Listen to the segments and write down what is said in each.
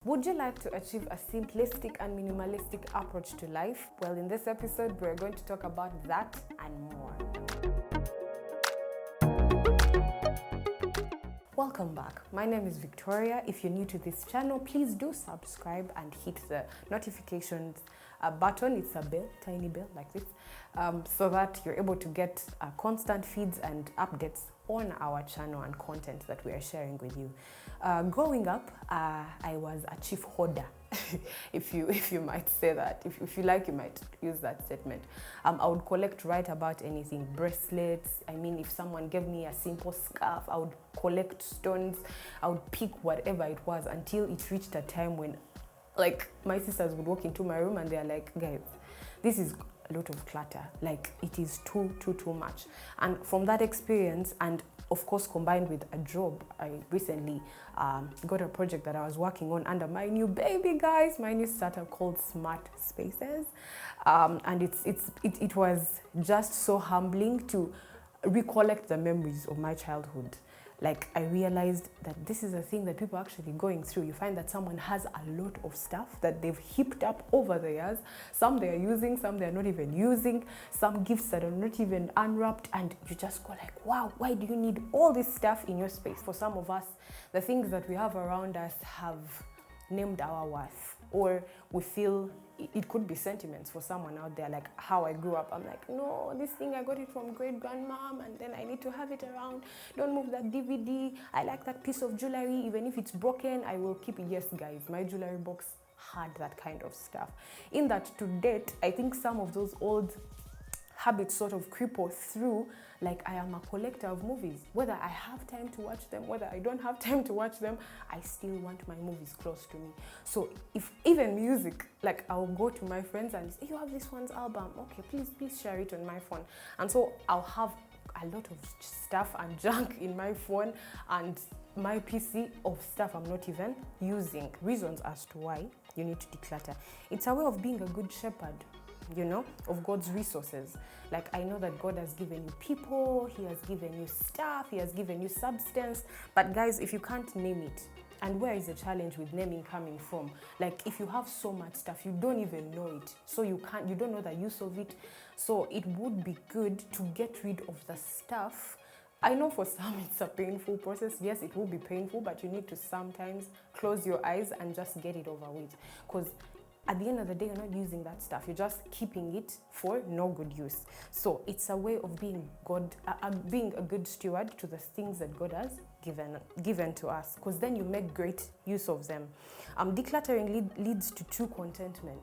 Would you like to achieve a simplistic and minimalistic approach to life? Well, in this episode, we're going to talk about that and more. Welcome back. My name is Victoria. If you're new to this channel, please do subscribe and hit the notifications button. It's a bell, tiny bell like this, so that you're able to get constant feeds and updates on our channel and content that we are sharing with you. Growing up, I was a chief hoarder. if you might say that, if you like, you might use that statement. I would collect right about anything, bracelets. I mean, if someone gave me a simple scarf, I would collect stones. I would pick whatever it was until it reached a time when, like, my sisters would walk into my room and they're like, guys, this is a lot of clutter. Like, it is too much. And from that experience, and of course combined with a job, I recently got a project that I was working on under my new baby, guys, my new startup called Smart Spaces, and it was just so humbling to recollect the memories of my childhood. Like, I realized that this is a thing that people are actually going through. You find that someone has a lot of stuff that they've heaped up over the years. Some they are using, some they're not even using, some gifts that are not even unwrapped, and you just go like, wow, why do you need all this stuff in your space? For some of us, the things that we have around us have named our worth, or we feel it could be sentiments for someone out there, like how I grew up. I'm like, no, this thing, I got it from great grandmom, and then I need to have it around. Don't move that DVD. I like that piece of jewelry, even if it's broken, I will keep it. Yes, guys, my jewelry box had that kind of stuff. In that, to date, I think some of those old habits sort of cripple through. Like, I am a collector of movies. Whether I have time to watch them, whether I don't have time to watch them, I still want my movies close to me. So if even music, like, I'll go to my friends and say, you have this one's album, okay, please share it on my phone. And so I'll have a lot of stuff and junk in my phone and my PC of stuff I'm not even using. Reasons as to why you need to declutter. It's a way of being a good shepherd, you know, of God's resources. Like, I know that God has given you people, He has given you stuff, He has given you substance. But guys, if you can't name it, and where is the challenge with naming coming from? Like, if you have so much stuff, you don't even know it. So you don't know the use of it. So it would be good to get rid of the stuff. I know for some it's a painful process. Yes, it will be painful, but you need to sometimes close your eyes and just get it over with. Because at the end of the day, you're not using that stuff. You're just keeping it for no good use. So it's a way of being being a good steward to the things that God has given to us, because then you make great use of them. Decluttering leads to true contentment.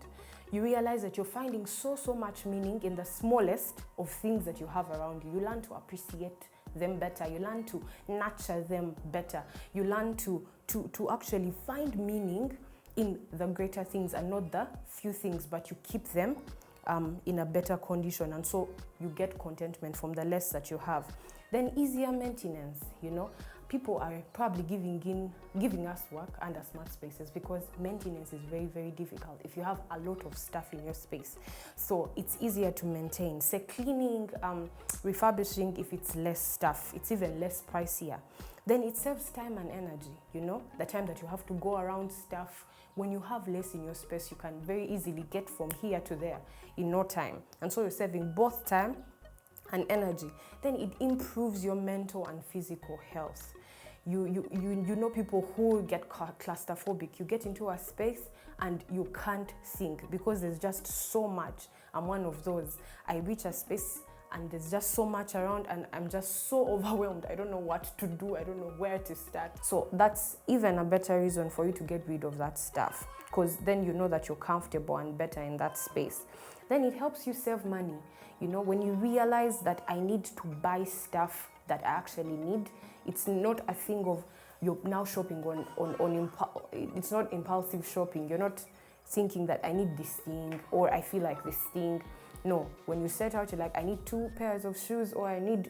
You realize that you're finding so much meaning in the smallest of things that you have around you. You learn to appreciate them better. You learn to nurture them better. You learn to actually find meaning in the greater things and not the few things, but you keep them in a better condition, and so you get contentment from the less that you have. Then easier maintenance, you know. People are probably giving us work under Smart Spaces because maintenance is very difficult if you have a lot of stuff in your space. So it's easier to maintain. Say cleaning, refurbishing, if it's less stuff, it's even less pricier. Then it saves time and energy, you know, the time that you have to go around stuff. When you have less in your space, you can very easily get from here to there in no time. And so you're saving both time and energy. Then it improves your mental and physical health. You know people who get claustrophobic. You get into a space and you can't think because there's just so much. I'm one of those. I reach a space and there's just so much around and I'm just so overwhelmed. I don't know what to do. I don't know where to start. So that's even a better reason for you to get rid of that stuff, because then you know that you're comfortable and better in that space. Then it helps you save money. You know, when you realize that I need to buy stuff that I actually need, it's not a thing of you're now shopping it's not impulsive shopping. You're not thinking that I need this thing or I feel like this thing. No, when you set out, you're like, I need 2 pairs of shoes, or I need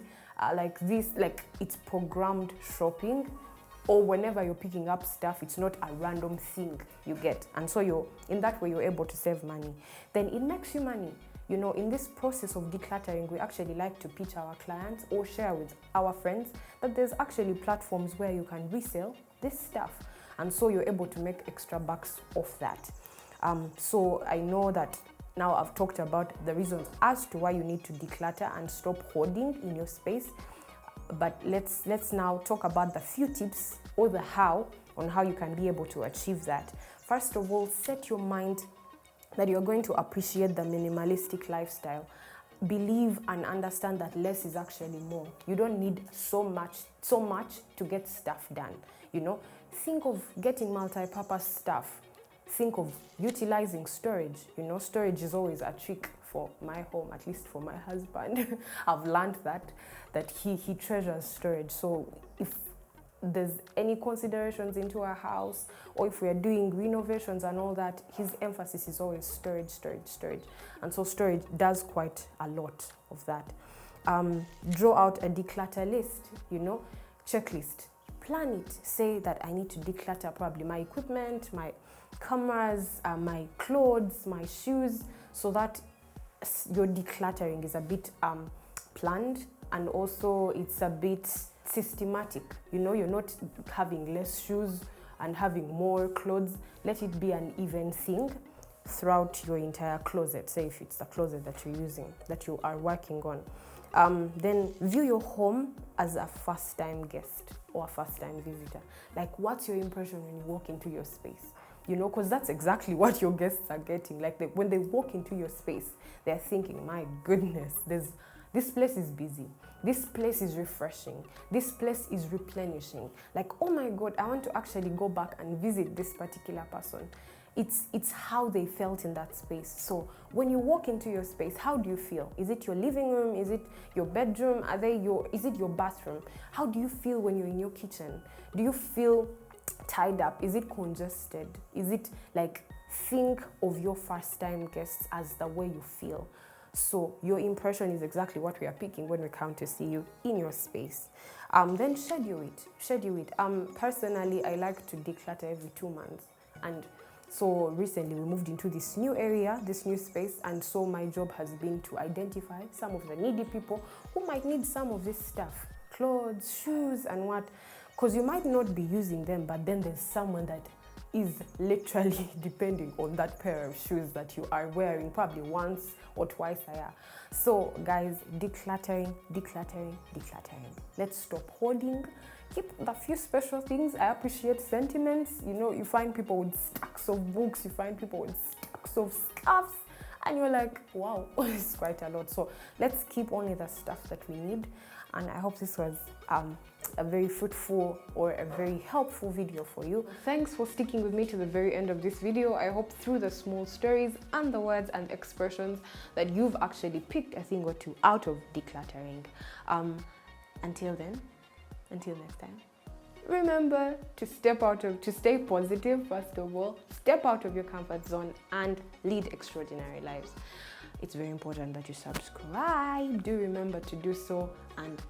like this. Like, it's programmed shopping. Or whenever you're picking up stuff, it's not a random thing you get. And so in that way, you're able to save money. Then it makes you money. You know, in this process of decluttering, we actually like to pitch our clients or share with our friends that there's actually platforms where you can resell this stuff. and so you're able to make extra bucks off that. So I know that now I've talked about the reasons as to why you need to declutter and stop hoarding in your space, but let's now talk about the few tips or the how on how you can be able to achieve that. First of all, set your mind that you're going to appreciate the minimalistic lifestyle. Believe and understand that less is actually more. You don't need so much to get stuff done. You know, think of getting multi-purpose stuff. Think of utilizing storage. You know, storage is always a trick for my home, at least for my husband. I've learned that he treasures storage. So if there's any considerations into our house, or if we are doing renovations and all that, his emphasis is always storage. And so storage does quite a lot of that. Draw out a declutter list, you know, checklist. Plan it. Say that I need to declutter probably my equipment, my cameras, my clothes, my shoes, so that your decluttering is a bit planned, and also it's a bit systematic. You know, you're not having less shoes and having more clothes. Let it be an even thing throughout your entire closet. Say if it's the closet that you're using, that you are working on. Then view your home as a first-time guest or a first-time visitor. Like, what's your impression when you walk into your space? You know, because that's exactly what your guests are getting. Like, when they walk into your space, they're thinking, my goodness, this place is busy. This place is refreshing. This place is replenishing. Like, oh my God, I want to actually go back and visit this particular person. It's how they felt in that space. So when you walk into your space, how do you feel? Is it your living room? Is it your bedroom? Is it your bathroom? How do you feel when you're in your kitchen? Do you feel tied up? Is it congested? Is it like, think of your first time guests as the way you feel? So your impression is exactly what we are picking when we come to see you in your space. Then schedule it. Personally, I like to declutter every 2 months. And so recently we moved into this new area, this new space. And so my job has been to identify some of the needy people who might need some of this stuff, clothes, shoes, and what. Because you might not be using them, but then there's someone that is literally depending on that pair of shoes that you are wearing probably once or twice a year. So guys, decluttering. Let's stop hoarding. Keep the few special things. I appreciate sentiments. You know, you find people with stacks of books, you find people with stacks of scarves, and you're like, wow, it's quite a lot. So let's keep only the stuff that we need. And I hope this was a very fruitful or a very helpful video for you. Thanks for sticking with me to the very end of this video. I hope through the small stories and the words and expressions that you've actually picked a thing or two out of decluttering. Until next time, remember to stay positive, first of all, step out of your comfort zone and lead extraordinary lives. It's very important that you subscribe. Do remember to do so and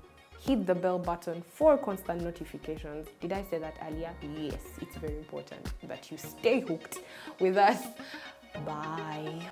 hit the bell button for constant notifications. Did I say that earlier? Yes, it's very important that you stay hooked with us. Bye.